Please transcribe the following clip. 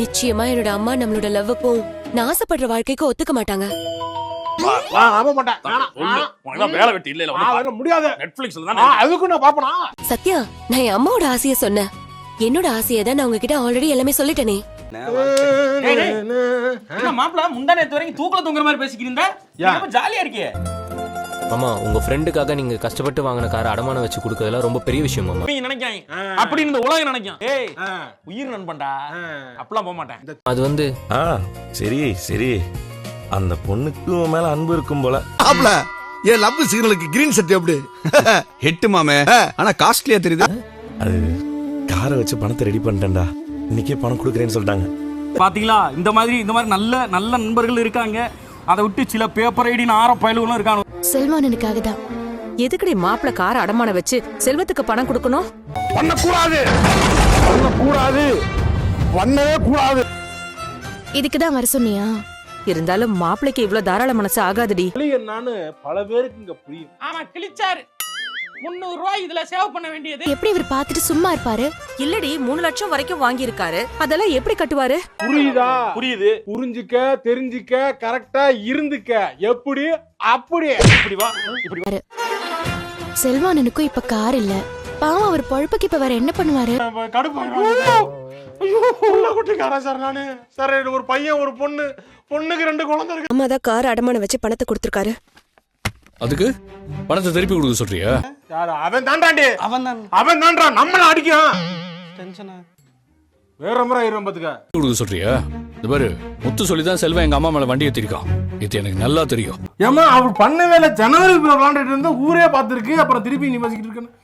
நிச்சயமா என்னோட அம்மா நம்மளோட லவ்வுக்கும் நான் ஆசைப்படுற வாழ்க்கைக்கும் ஒத்துக்க மாட்டாங்க. வேலை வெட்டி இல்ல முடியாது. நெட்ஃபிளிக்ஸ்ல தானே அதுக்கு நான் பாப்பனா. சத்யா, நான் என் அம்மாவோட ஆசைய சொன்னேன். என்னோட ஆசையை தான் நான் உங்ககிட்ட ஆல்ரெடி எல்லாமே சொல்லிட்டேனே. மாப்பிள்ள முந்தா நேத்து வரைக்கும் தூக்கல தூங்குற மாதிரி பேசிக்கிறீங்க. ஜாலியா இருக்கே. மாமா, உங்க ஃப்ரெண்டுக்காக நீங்க கஷ்டப்பட்டு வாங்கின காரை அடமானம் வச்சு கொடுக்கறதுல ரொம்ப பெரிய விஷயம் மாமா. நீங்க நினைக்காங்க அப்படி இந்த உலகம் நினைக்கும். ஏய் உயிர் நண்பன்டா, அப்பலாம் போக மாட்டேன். அது வந்து சரி சரி, அந்த பொண்ணுக்கு மேல அன்பு இருக்கும் போல. ஆப்ல ஏ லவ் சிக்னலுக்கு கிரீன் செட் எப்படி ஹிட் மாமே, ஆனா காஸ்ட்லியா தெரியுது. அது காரை வச்சு பணத்தை ரெடி பண்ணிட்டேன்டா, இன்னைக்கே பணம் கொடுக்குறேன்னு சொல்லிட்டாங்க. பாத்தீங்களா, இந்த மாதிரி நல்ல நல்ல நண்பர்கள் இருக்காங்க. அதை விட்டு சில பேப்பர் ஐடின்னு ஆற பயலுகளும் இருக்காங்க. செல்வானனுக்காக தான். எதுக்குடி மாப்பிள்ள கார அடமான வச்சு செல்வத்துக்கு பணம் கொடுக்கணும்? பண்ணக்கூடாது, பண்ணக்கூடாது, பண்ணவே கூடாது. இதுக்கு தான் வர சொன்னியா? இருந்தாலும் மாப்பிளைக்கு இவ்ளோ தாராள மனசு ஆகாதுடி. என்னன்னு பல பேருக்கு இங்க புரியும். ஆமா கிழிச்சாரு. 300 ரூபாய் இதுல சேவ் பண்ண வேண்டியது. எப்படி இவர் பார்த்துட்டு சும்மா இருப்பாரு? இல்லடி 3 லட்சம் வரைக்கும் வாங்கி இருக்காரு. அதெல்லாம் எப்படி கட்டுவாரு? புரியுதா? புரியுது. புரிஞ்சுக்க, தெரிஞ்சுக்க, கரெக்டா இருந்துக்க. எப்படி? அப்படியே இப்படி வா, இப்படி வா. செல்வானனுக்கும் இப்ப கார் இல்ல. பாவம், அவர் பொழப்புக்கு இப்ப வேற என்ன பண்ணுவாரு? சார், ஒரு பையன் ஒரு பொண்ணு, பொண்ணுக்கு 2 குழந்தை இருக்கு. அம்மா தான் கார் அடமான வச்சு பணத்தை கொடுத்துருக்காரு. அதுக்கு பணத்தை திருப்பி கொடுக்க சொல்றியா? யாரு அவன்? தாண்டாண்டி அவன் தான். அவன் தாண்டா நம்மள அடிக்கும். டென்ஷனா வேற முறை ஆயிரும் பாத்துக்க. கொடுக்க சொல்றியா? இந்த பாரு, முத்து சொல்லிதான் செல்வம் எங்க அம்மா மேல வண்டி ஏத்திருக்கான். இது எனக்கு நல்லா தெரியும். ஏமா அவர் பண்ணவே இல்ல. ஜனவரி விளையாண்டுட்டு இருந்தா ஊரே பாத்துருக்கு. அப்புறம் திருப்பி நீ வசிக்கிட்டு இருக்கேன்னு